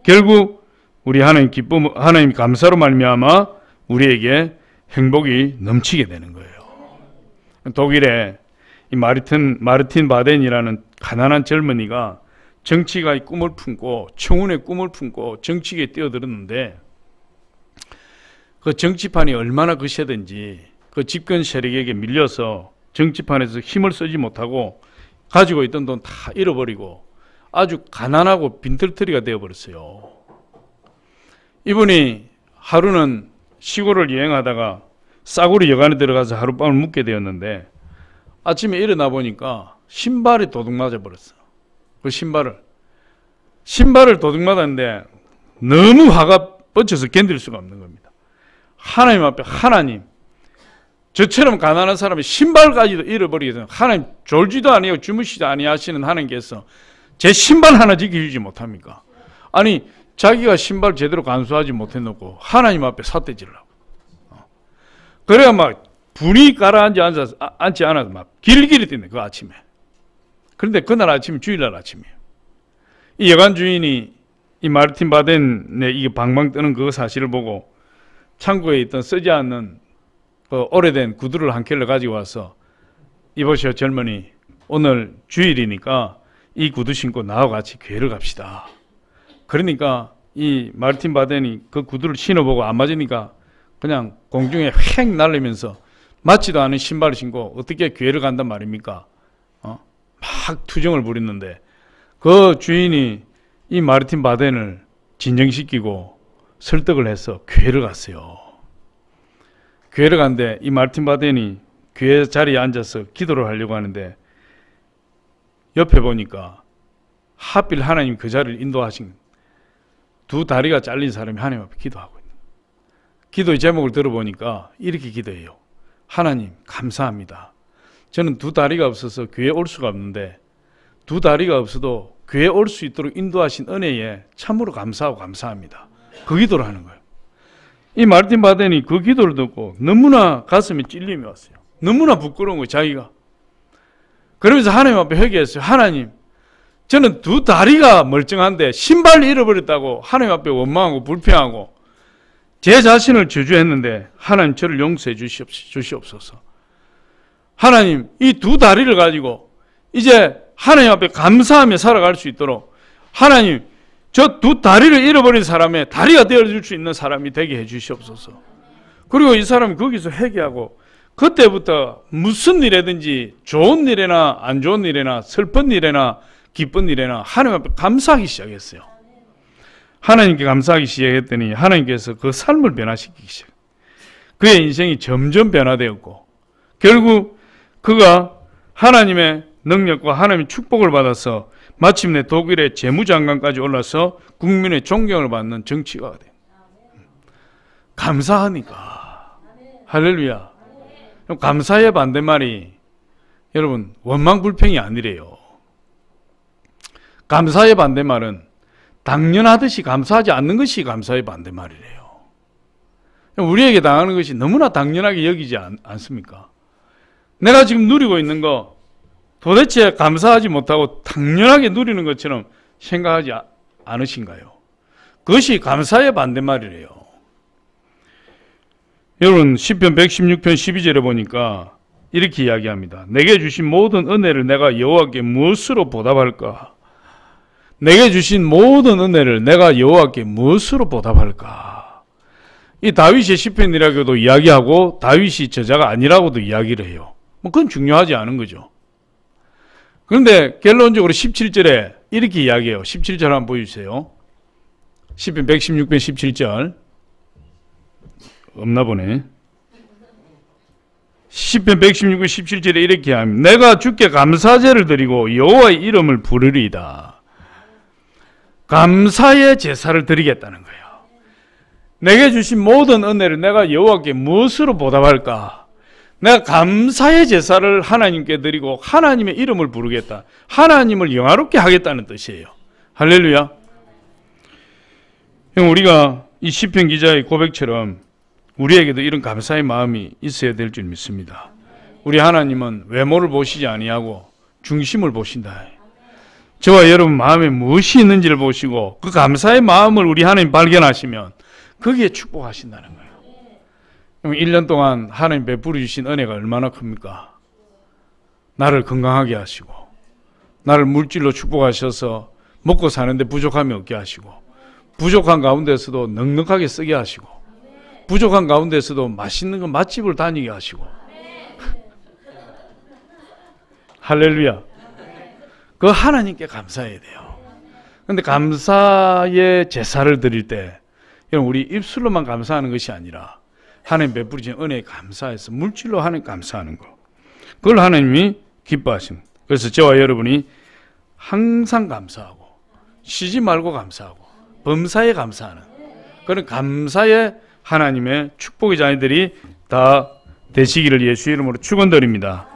결국 우리 하나님 기쁨, 하나님 감사로 말미암아 우리에게 행복이 넘치게 되는 거예요. 독일에 이 마르틴 바덴이라는 가난한 젊은이가 정치가의 꿈을 품고 청운의 꿈을 품고 정치계에 뛰어들었는데 그 정치판이 얼마나 거세든지 그 집권 세력에게 밀려서 정치판에서 힘을 쓰지 못하고 가지고 있던 돈 다 잃어버리고 아주 가난하고 빈털터리가 되어버렸어요. 이분이 하루는 시골을 여행하다가 싸구려 여관에 들어가서 하룻밤을 묵게 되었는데 아침에 일어나 보니까 신발이 도둑 맞아버렸어. 그 신발을 도둑 맞았는데 너무 화가 뻗쳐서 견딜 수가 없는 겁니다. 하나님 앞에 하나님, 저처럼 가난한 사람이 신발까지도 잃어버리게 되면 하나님 졸지도 아니하고 주무시지도 아니하시는 하나님께서 제 신발 하나 지켜주지 못합니까? 아니 자기가 신발 제대로 간수하지 못해놓고 하나님 앞에 삿대질라고. 그래야 막 분이 가라앉지 않아서 막 길길이 뛰네 그 아침에. 그런데 그날 아침 주일날 아침이에요. 이 여관 주인이 이 마르틴 바덴의 이게 방방 뜨는 그 사실을 보고 창고에 있던 쓰지 않는 그 오래된 구두를 한 켤레 가지고 와서 이보시오 젊은이, 오늘 주일이니까 이 구두 신고 나와 같이 교회를 갑시다. 그러니까 이 마르틴 바덴이 그 구두를 신어보고 안 맞으니까 그냥 공중에 휙 날리면서 맞지도 않은 신발을 신고 어떻게 교회를 간단 말입니까? 막 투정을 부렸는데 그 주인이 이 마르틴 바덴을 진정시키고 설득을 해서 교회를 갔어요. 교회를 갔는데 이 마르틴 바덴이 교회 자리에 앉아서 기도를 하려고 하는데 옆에 보니까 하필 하나님 그 자리를 인도하신 두 다리가 잘린 사람이 하나님 앞에 기도하고 있는 거예요. 기도의 제목을 들어보니까 이렇게 기도해요. 하나님 감사합니다. 저는 두 다리가 없어서 교회에 올 수가 없는데 두 다리가 없어도 교회에 올 수 있도록 인도하신 은혜에 참으로 감사하고 감사합니다. 그 기도를 하는 거예요. 이 마르틴 바덴이 그 기도를 듣고 너무나 가슴에 찔림이 왔어요. 너무나 부끄러운 거예요, 자기가. 그러면서 하나님 앞에 회개했어요. 하나님, 저는 두 다리가 멀쩡한데 신발을 잃어버렸다고 하나님 앞에 원망하고 불평하고 제 자신을 저주했는데 하나님 저를 용서해 주시옵소서. 하나님, 이 두 다리를 가지고 이제 하나님 앞에 감사하며 살아갈 수 있도록 하나님, 저 두 다리를 잃어버린 사람의 다리가 되어줄 수 있는 사람이 되게 해 주시옵소서. 그리고 이 사람이 거기서 회개하고 그때부터 무슨 일이든지 좋은 일이나 안 좋은 일이나 슬픈 일이나 기쁜 일이나 하나님 앞에 감사하기 시작했어요. 하나님께 감사하기 시작했더니 하나님께서 그 삶을 변화시키기 시작했어요. 그의 인생이 점점 변화되었고 결국 그가 하나님의 능력과 하나님의 축복을 받아서 마침내 독일의 재무장관까지 올라서 국민의 존경을 받는 정치가가 돼요. 감사하니까. 할렐루야. 감사의 반대말이 여러분 원망불평이 아니래요. 감사의 반대말은 당연하듯이 감사하지 않는 것이 감사의 반대말이래요. 우리에게 당하는 것이 너무나 당연하게 여기지 않습니까? 내가 지금 누리고 있는 거 도대체 감사하지 못하고 당연하게 누리는 것처럼 생각하지 않으신가요? 그것이 감사의 반대말이래요. 여러분 시편 116편 12절에 보니까 이렇게 이야기합니다. 내게 주신 모든 은혜를 내가 여호와께 무엇으로 보답할까? 내게 주신 모든 은혜를 내가 여호와께 무엇으로 보답할까? 이 다윗의 시편이라고도 이야기하고 다윗이 저자가 아니라고도 이야기를 해요. 뭐 그건 중요하지 않은 거죠. 그런데 결론적으로 17절에 이렇게 이야기해요. 17절 한번 보여주세요. 시편 116편 17절 없나 보네. 시편 116편 17절에 이렇게 합니다. 내가 주께 감사제를 드리고 여호와의 이름을 부르리이다. 감사의 제사를 드리겠다는 거예요. 내게 주신 모든 은혜를 내가 여호와께 무엇으로 보답할까? 내가 감사의 제사를 하나님께 드리고 하나님의 이름을 부르겠다. 하나님을 영화롭게 하겠다는 뜻이에요. 할렐루야. 우리가 이 시편 기자의 고백처럼 우리에게도 이런 감사의 마음이 있어야 될 줄 믿습니다. 우리 하나님은 외모를 보시지 아니하고 중심을 보신다. 저와 여러분 마음에 무엇이 있는지를 보시고 그 감사의 마음을 우리 하나님 발견하시면 거기에 축복하신다는 거예요. 1년 동안 하나님 베풀어 주신 은혜가 얼마나 큽니까? 나를 건강하게 하시고 나를 물질로 축복하셔서 먹고 사는데 부족함이 없게 하시고 부족한 가운데서도 넉넉하게 쓰게 하시고 부족한 가운데서도 맛있는 거 맛집을 다니게 하시고 할렐루야. 그 하나님께 감사해야 돼요. 그런데 감사의 제사를 드릴 때 우리 입술로만 감사하는 것이 아니라 하나님 베풀으신 은혜에 감사해서 물질로 하나님 감사하는 거, 그걸 하나님이 기뻐하십니다. 그래서 저와 여러분이 항상 감사하고 쉬지 말고 감사하고 범사에 감사하는 그런 감사의 하나님의 축복의 자녀들이 다 되시기를 예수 이름으로 축원드립니다.